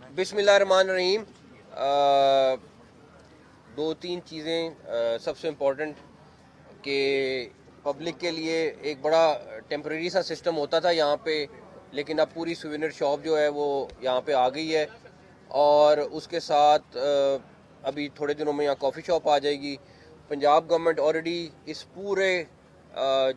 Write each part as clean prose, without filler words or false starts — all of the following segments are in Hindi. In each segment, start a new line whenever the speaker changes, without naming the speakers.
बिस्मिल्लाहिर्रहमानिर्रहीम। दो तीन चीज़ें सबसे इम्पोर्टेंट कि पब्लिक के लिए एक बड़ा टेम्परेरी सा सिस्टम होता था यहाँ पे, लेकिन अब पूरी सुवेनियर शॉप जो है वो यहाँ पे आ गई है। और उसके साथ अभी थोड़े दिनों में यहाँ कॉफ़ी शॉप आ जाएगी। पंजाब गवर्नमेंट ऑलरेडी इस पूरे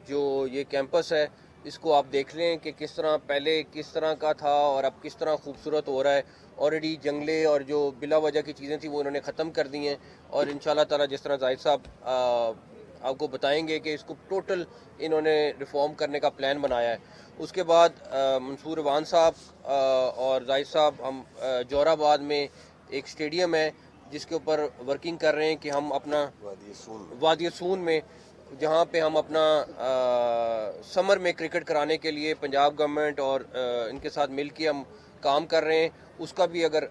जो ये कैंपस है इसको आप देख लें कि किस तरह पहले किस तरह का था और अब किस तरह खूबसूरत हो रहा है। ऑलरेडी जंगले और जो बिला वजह की चीज़ें थी वो इन्होंने ख़त्म कर दी हैं, और इंशाल्लाह ताला जिस तरह जाहिद साहब आपको बताएंगे कि इसको टोटल इन्होंने रिफॉर्म करने का प्लान बनाया है। उसके बाद मंसूर रवान साहब और जाहिद साहब हम जोराबाद में एक स्टेडियम है जिसके ऊपर वर्किंग कर रहे हैं कि हम अपना वादी सून में जहाँ पे हम अपना समर में क्रिकेट कराने के लिए पंजाब गवर्नमेंट और इनके साथ मिल के हम काम कर रहे हैं। उसका भी अगर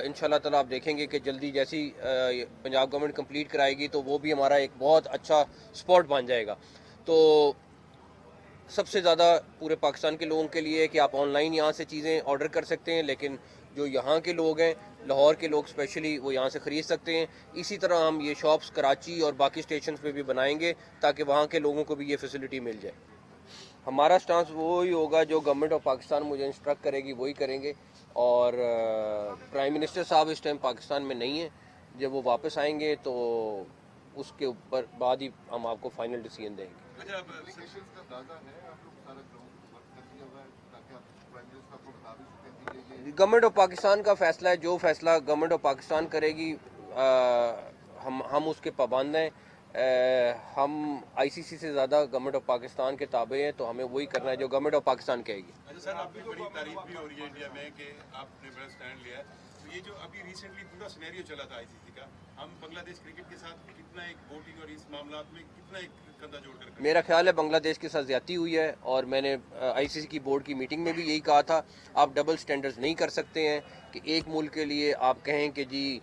इंशाल्लाह ताला आप देखेंगे कि जल्दी जैसी पंजाब गवर्नमेंट कंप्लीट कराएगी तो वो भी हमारा एक बहुत अच्छा स्पॉट बन जाएगा। तो सबसे ज़्यादा पूरे पाकिस्तान के लोगों के लिए है कि आप ऑनलाइन यहाँ से चीज़ें ऑर्डर कर सकते हैं, लेकिन जो यहाँ के लोग हैं, लाहौर के लोग स्पेशली, वो यहाँ से ख़रीद सकते हैं। इसी तरह हम ये शॉप्स कराची और बाकी स्टेशन पे भी बनाएंगे ताकि वहाँ के लोगों को भी ये फैसिलिटी मिल जाए। हमारा स्टांस वो ही होगा जो गवर्नमेंट ऑफ पाकिस्तान मुझे इंस्ट्रक्ट करेगी वही करेंगे। और प्राइम मिनिस्टर साहब इस टाइम पाकिस्तान में नहीं है, जब वो वापस आएंगे तो उसके ऊपर बाद ही हम आपको फाइनल डिसीजन देंगे। गवर्नमेंट ऑफ पाकिस्तान का फैसला है, जो फैसला गवर्नमेंट ऑफ पाकिस्तान करेगी हम उसके पाबंद हैं। हम आईसीसी से ज़्यादा गवर्नमेंट ऑफ पाकिस्तान के ताबे हैं, तो हमें वही करना है जो गवर्नमेंट ऑफ पाकिस्तान कहेगी।
अच्छा सर, आपकी बड़ी तारीफ भी हो रही है इंडिया में कि आपने बड़ा स्टैंड लिया है। तो ये जो अभी रिसेंटली पूरा सिनेरियो चला था आईसीसी का, हम बांग्लादेश क्रिकेट के साथ कितना एक वोटिंग और इस मामला में कितना एक कंधा जोड़कर,
मेरा ख्याल है बांग्लादेश के साथ ज्यादती हुई है, और मैंने आईसीसी की बोर्ड की मीटिंग में भी यही कहा था। आप डबल स्टैंडर्ड्स नहीं कर सकते हैं कि एक मुल्क के लिए आप कहें कि जी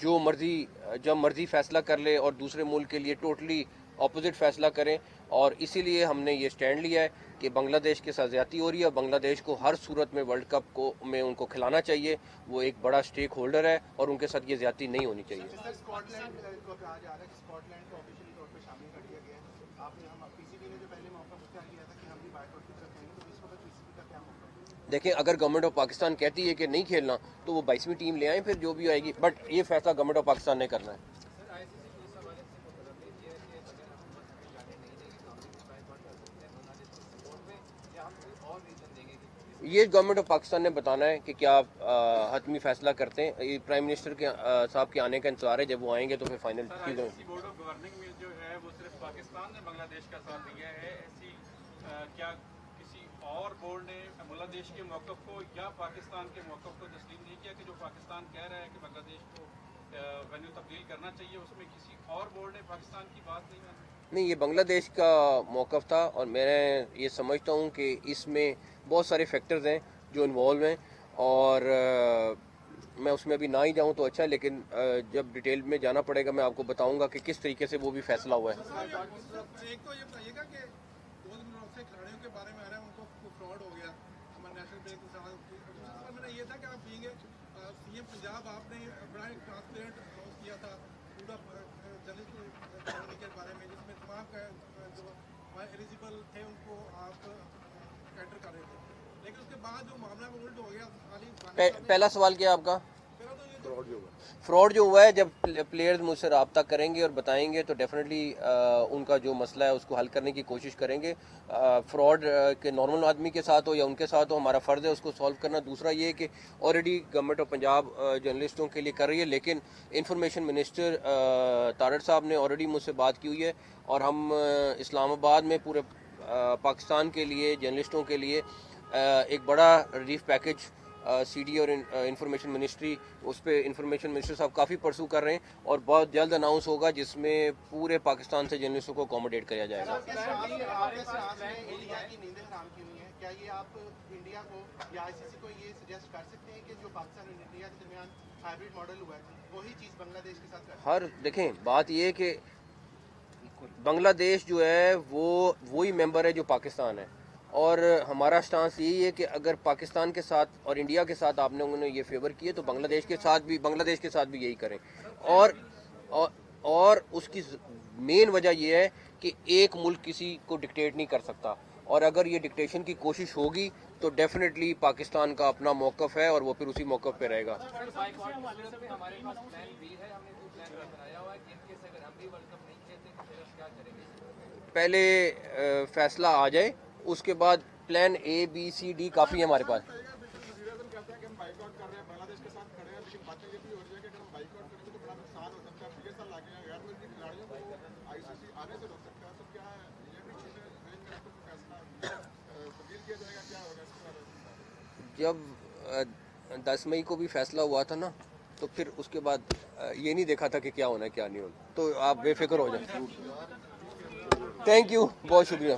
जो मर्जी जब मर्जी फैसला कर ले और दूसरे मुल्क के लिए टोटली अपोजिट फैसला करें। और इसीलिए हमने ये स्टैंड लिया है कि बांग्लादेश के साथ ज्यादती हो रही है। बांग्लादेश को हर सूरत में वर्ल्ड कप को में उनको खिलाना चाहिए, वो एक बड़ा स्टेक होल्डर है और उनके साथ ये ज्यादती नहीं होनी चाहिए। देखें, अगर गवर्नमेंट ऑफ पाकिस्तान कहती है कि नहीं खेलना तो वो 22वीं टीम ले आए, फिर जो भी आएगी, बट ये फैसला गवर्नमेंट ऑफ पाकिस्तान ने करना है। ये गवर्नमेंट ऑफ पाकिस्तान ने बताना है कि क्या हतमी फैसला करते हैं। ये प्राइम मिनिस्टर के साहब के आने का इंतजार है, जब वो आएंगे तो फिर फाइनल चीज़ें।
बोर्ड ऑफ गवर्निंग में जो है वो सिर्फ पाकिस्तान ने बांग्लादेश का साथ दिया है, ऐसी क्या किसी और बोर्ड ने बांग्लादेश के मौक़िफ़ को या पाकिस्तान के मौक़िफ़ को तस्लीम नहीं किया कि जो पाकिस्तान कह रहा है कि बांग्लादेश को वेन्यू तब्दील करना चाहिए, उसमें किसी और बोर्ड ने पाकिस्तान की बात नहीं मानी?
नहीं, ये बांग्लादेश का मौक़िफ़ था, और मैं ये समझता हूँ कि इसमें बहुत सारे फैक्टर्स हैं जो इन्वॉल्व हैं, और मैं उसमें अभी ना ही जाऊँ तो अच्छा है, लेकिन जब डिटेल में जाना पड़ेगा मैं आपको बताऊँगा कि किस तरीके से वो भी फैसला हुआ है।
एक तो ये बताइएगा कि 2 दिन से खिलाड़ियों के बारे में आ रहा है उनको फ्रॉड हो गया हमारे नेशनल बैंक के साथ। दूसरा मेरा ये था कि आप बीइंग सीएम पंजाब, आपने बड़ा एक ट्रांसपेरेंट अनाउंस किया था पूरा जर्नलिस्ट कॉलोनी के बारे में, जिसमें तमाम जो एलिजिबल थे उनको आप कैटर कर रहे थे, लेकिन उसके बाद जो मामला में उल्ट हो गया।
पहला सवाल क्या आपका? फ्रॉड जो हुआ है, जब प्लेयर्स मुझसे रब्ता करेंगे और बताएंगे तो डेफिनेटली उनका जो मसला है उसको हल करने की कोशिश करेंगे। फ्रॉड के नॉर्मल आदमी के साथ हो या उनके साथ हो, हमारा फ़र्ज़ है उसको सॉल्व करना। दूसरा ये कि ऑलरेडी गवर्नमेंट ऑफ पंजाब जर्नलिस्टों के लिए कर रही है, लेकिन इंफॉर्मेशन मिनिस्टर तारड़ साहब ने ऑलरेडी मुझसे बात की हुई है, और हम इस्लामाबाद में पूरे पाकिस्तान के लिए जर्नलिस्टों के लिए एक बड़ा रिलीफ पैकेज सीडी और इंफॉर्मेशन मिनिस्ट्री, उस पर इंफॉर्मेशन मिनिस्टर साहब काफ़ी परसू कर रहे हैं, और बहुत जल्द अनाउंस होगा जिसमें पूरे पाकिस्तान से जर्नलिस्टों को अकोमोडेट किया जाएगा।
क्या ये आप इंडिया को या आईसीसी को ये सजेस्ट कर सकते हैं कि जो पाकिस्तान और इंडिया के दरमियान हाइब्रिड मॉडल हुआ है वही चीज़ बांग्लादेश के साथ करें?
हर देखें, बात ये है कि बांग्लादेश जो है वो वही मेंबर है जो पाकिस्तान है। और हमारा स्टांस यही है कि अगर पाकिस्तान के साथ और इंडिया के साथ आपने उन्होंने ये फेवर किए तो बांग्लादेश के साथ भी यही करें। और उसकी मेन वजह यह है कि एक मुल्क किसी को डिक्टेट नहीं कर सकता, और अगर ये डिक्टेशन की कोशिश होगी तो डेफिनेटली पाकिस्तान का अपना मौक़िफ़ है और वो फिर उसी मौक़िफ़ पे रहेगा। पहले फैसला आ जाए, उसके बाद plan A B C D काफ़ी है हमारे पास। जब 10 मई को भी फैसला हुआ था ना, तो फिर उसके बाद ये नहीं देखा था कि क्या होना है क्या नहीं होना, तो आप बेफिक्र हो जाए। थैंक यू, बहुत शुक्रिया।